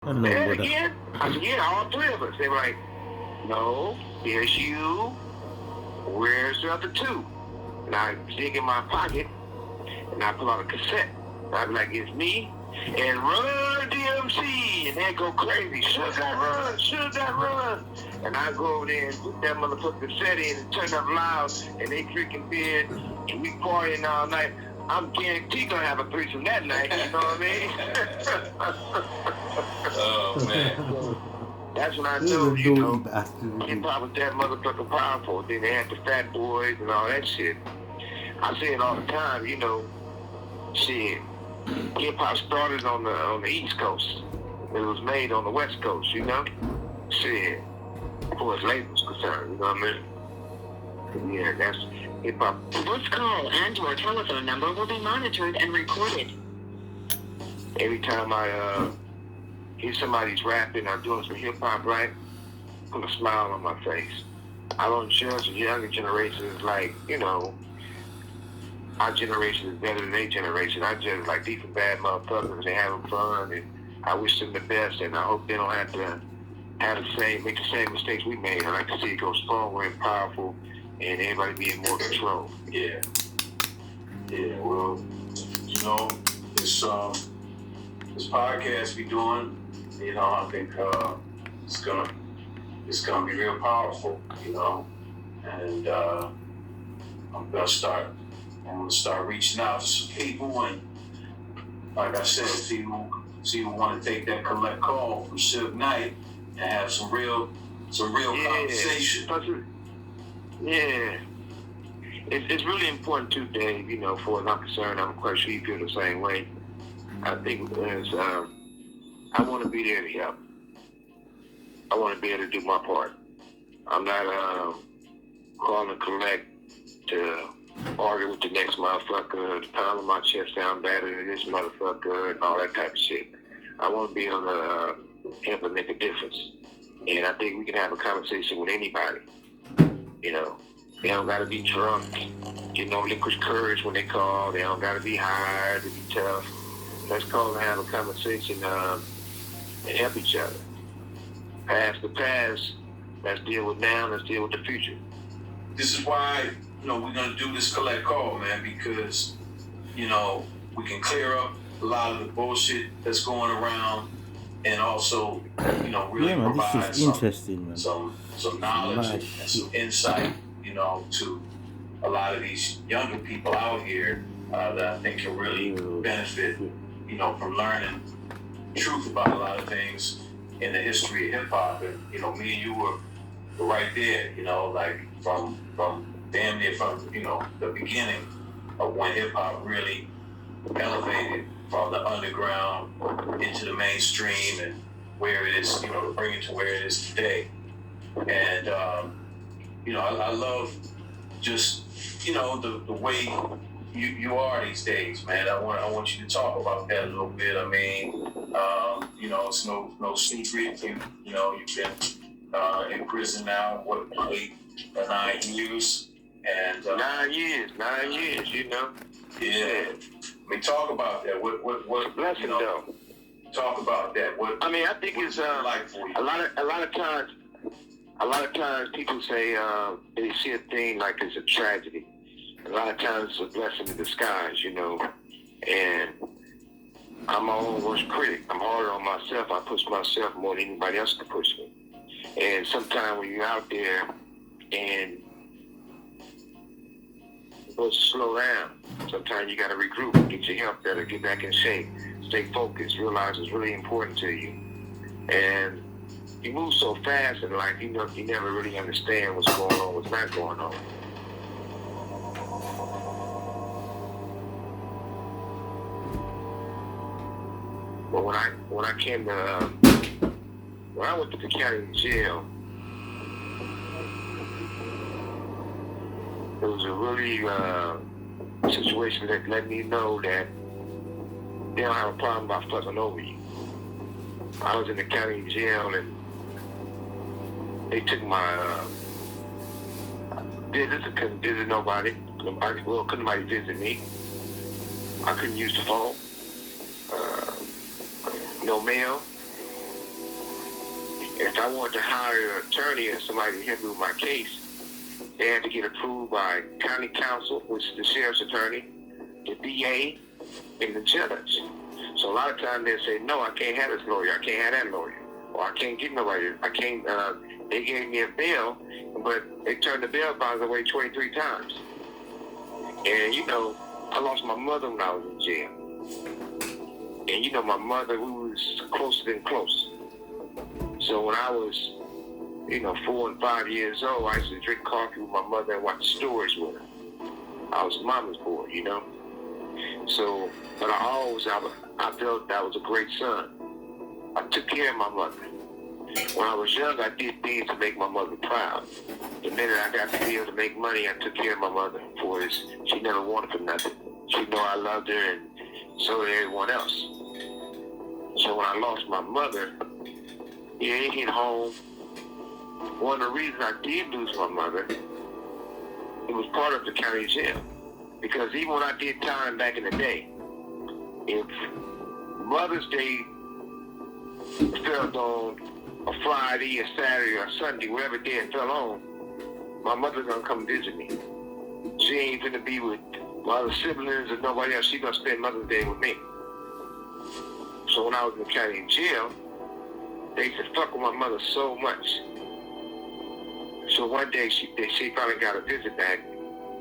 Say it again. I said, yeah, all three of us. They were like, no, there's you. Where's the other two? And I dig in my pocket and I pull out a cassette. I'd be like, it's me and Run DMC. And they go crazy. Should that run? Should that run? And I go over there and put that motherfucking cassette in and turn up loud. And they drinking beer and we partying all night. I'm guaranteed gonna have a threesome that night. You know what I mean? Oh, man. That's when I knew, you know, hip-hop was that motherfucking powerful. Then they had the Fat Boys and all that shit. I say it all the time, you know, shit, hip-hop started on the East Coast. It was made on the West Coast, you know? Shit, as far as labels concerned, you know what I mean? Yeah, that's hip-hop. This call and or telephone number will be monitored and recorded. Every time I hear somebody's rapping or doing some hip-hop, right, put a smile on my face. I don't judge the younger generations like, you know, our generation is better than their generation. I judge like these are bad motherfuckers. They having fun, and I wish them the best, and I hope they don't have to make the same mistakes we made. I like to see it go stronger and powerful, and everybody be in more control. Yeah. Yeah, well, you know, this podcast we doing, you know, I think it's gonna be real powerful, you know, and I'm gonna start reaching out to some people, and like I said, see who want to take that collect call from Suge Knight and have some real conversation. Yeah. It's really important too, Dave, you know, for as I'm concerned, I'm quite sure you feel the same way. I think I want to be there to help. I want to be able to do my part. I'm not calling to collect to argue with the next motherfucker, to pound on my chest sound better than this motherfucker, and all that type of shit. I want to be able to help and make a difference. And I think we can have a conversation with anybody. You know, they don't got to be drunk, you know, liquid courage when they call. They don't got to be high to be tough. Let's call and have a conversation and help each other. Past the past, let's deal with now, let's deal with the future. This is why, you know, we're going to do this collect call, man, because, you know, we can clear up a lot of the bullshit that's going around, and also, you know, really provide some knowledge and some insight, you know, to a lot of these younger people out here that I think can really benefit, you know, from learning truth about a lot of things in the history of hip hop. And, you know, me and you were right there, you know, like from damn near from, you know, the beginning of when hip hop really elevated from the underground into the mainstream and where it is, you know, to bring it to where it is today. And, you know, I love just, you know, the way you are these days, man. I want you to talk about that a little bit. I mean, you know, it's no secret. You know, you've been in prison now, what, 8 or 9 years? And 9 years, you know. Yeah. I mean, talk about that. What blessing, you know, though. Talk about that. What I mean, I think it's like for you? a lot of times people say they see a thing like it's a tragedy. A lot of times it's a blessing in disguise, you know. And I'm my own worst critic. I'm harder on myself. I push myself more than anybody else can push me. And sometimes when you're out there and you're supposed to slow down, sometimes you got to regroup, get your health better, get back in shape, stay focused, realize it's really important to you. And you move so fast in life, you know, you never really understand what's going on, what's not going on. But when I came to, when I went to the county jail, it was a really situation that let me know that they don't have a problem about fucking over you. I was in the county jail and they took my visits. I couldn't visit nobody. Couldn't nobody visit me. I couldn't use the phone. No mail. I wanted to hire an attorney or somebody to help me with my case, they had to get approved by county council, which is the sheriff's attorney, the DA, and the judge. So a lot of times they say, no, I can't have this lawyer, I can't have that lawyer, or I can't get nobody, I can't, they gave me a bail, but they turned the bail bonds away 23 times. And you know, I lost my mother when I was in jail. And you know, my mother, we was closer than close. So when I was, 4 and 5 years old, I used to drink coffee with my mother and watch stories with her. I was mama's boy, So, but I felt that I was a great son. I took care of my mother. When I was young, I did things to make my mother proud. The minute I got to be able to make money, I took care of my mother. For this, she never wanted for nothing. She knew I loved her, and so did everyone else. So when I lost my mother, it hit home. One of the reasons I did lose my mother, it was part of the county jail. Because even when I did time back in the day, if Mother's Day fell on a Friday, a Saturday, or a Sunday, whatever day it fell on, my mother's gonna come visit me. She ain't gonna be with my other siblings or nobody else. She's gonna spend Mother's Day with me. So when I was in the county jail, they used to fuck with my mother so much. So one day she finally got a visit back,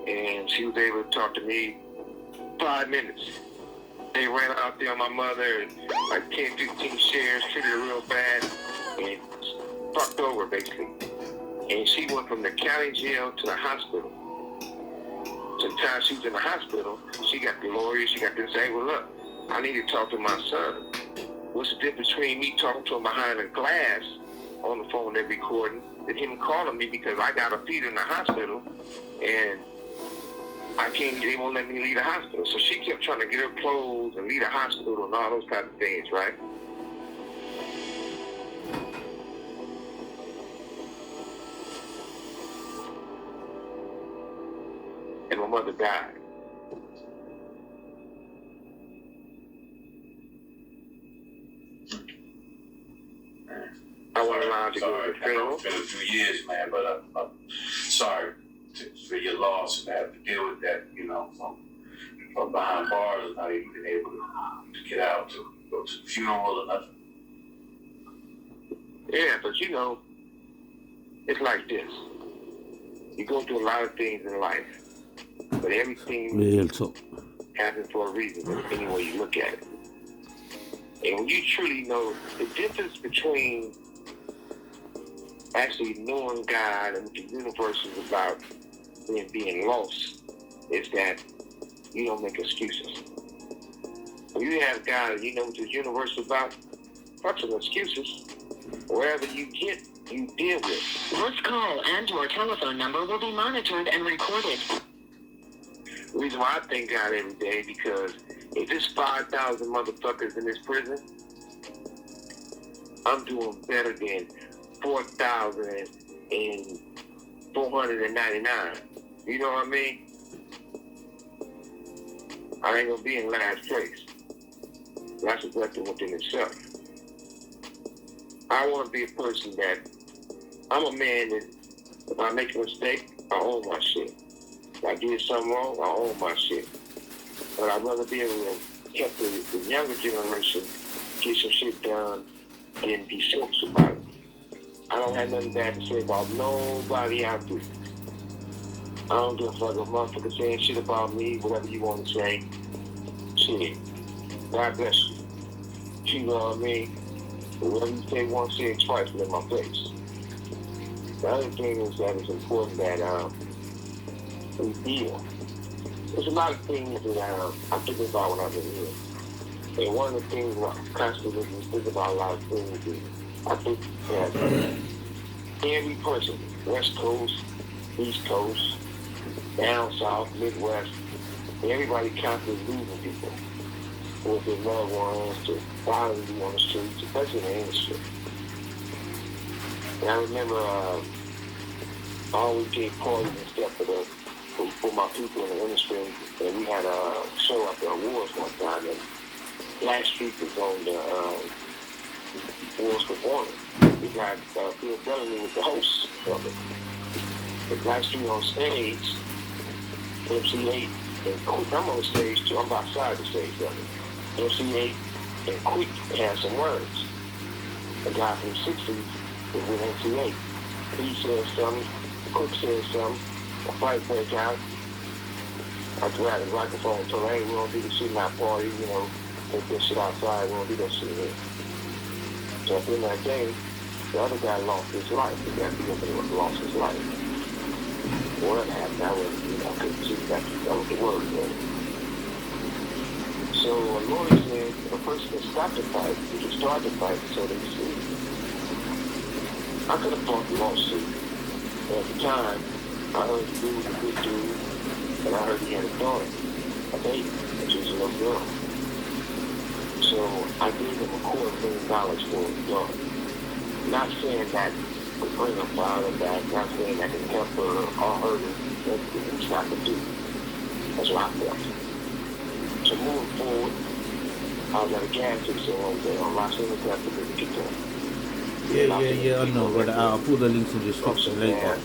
and she was able to talk to me 5 minutes. They ran out there on my mother, and like 10, 15 shares, treated her real bad, and fucked over basically. And she went from the county jail to the hospital. So the time she was in the hospital, she got the lawyer, she got this saying, well look, I need to talk to my son. What's the difference between me talking to him behind a glass on the phone they're recording and him calling me because I got a fever in the hospital and they won't let me leave the hospital. So she kept trying to get her clothes and leave the hospital and all those type of things, right? And my mother died. I wasn't allowed to go to the funeral. It's been a few years, man, but I'm sorry for your loss and have to deal with that, from behind bars and not even being able to get out to go to the funeral or nothing. Yeah, but it's like this. You go through a lot of things in life, but everything happens for a reason, any way you look at it. And when you truly know the difference between actually knowing God and what the universe is about and being lost is that you don't make excuses. When you have God and you know what the universe is about, fuck some excuses. Wherever you get, you deal with. This call and your telephone number will be monitored and recorded. The reason why I thank God every day because if there's 5,000 motherfuckers in this prison, I'm doing better than 4,499. You know what I mean? I ain't gonna be in last place. That's a blessing within itself. I want to be a person that I'm a man that if I make a mistake, I own my shit. If I did something wrong, I own my shit. But I'd rather be able to help the younger generation get some shit done and be selfish about it. I don't have nothing bad to say about nobody out there. I don't give a fuck if a motherfucker saying shit about me, whatever you want to say. Shit. God bless you. You know what I mean? But whatever you say once, say it twice, but in my face. The other thing is that it's important that we deal. There's a lot of things that I think about when I'm in here. And one of the things I constantly think about a lot of things is I think that every person, West Coast, East Coast, down south, Midwest, everybody constantly losing people with their loved ones to violence on the streets, especially in the industry. And I remember I always gave parties and stuff for my people in the industry, and we had a show at the awards one time, and Black Street was on the awards performing. We got Bill Bellamy with the host of it. The Blackstreet on stage, MC8 and Quick. I'm on stage too. I'm outside the stage of it. MC8 and Quick had some words. A guy from the 60s was with MC8. He said something. Quick said something. A fight broke out. I grabbed the microphone and told her, hey, we don't do this shit in our party, you know, take this shit outside, we don't do that shit here. So at the end of that day, the other guy lost his life. The guy lost his life. What happened? I was, you know, I couldn't see that was the word, man. So a lawyer said a person can stop the fight, you can start the fight, so they see. I could have fought the lawsuit. At the time, I heard the dude was a good dude, and I heard he had a daughter, a baby, and she was a little girl. So I gave him $250,000 for his daughter. Not saying that could bring her father back, not saying that could help her or hurt her. It's not to do. That's what I felt. So moving forward, I was at a gas station one day on Los Angeles after the get there. Yeah, I know, but I'll put the link to the description later.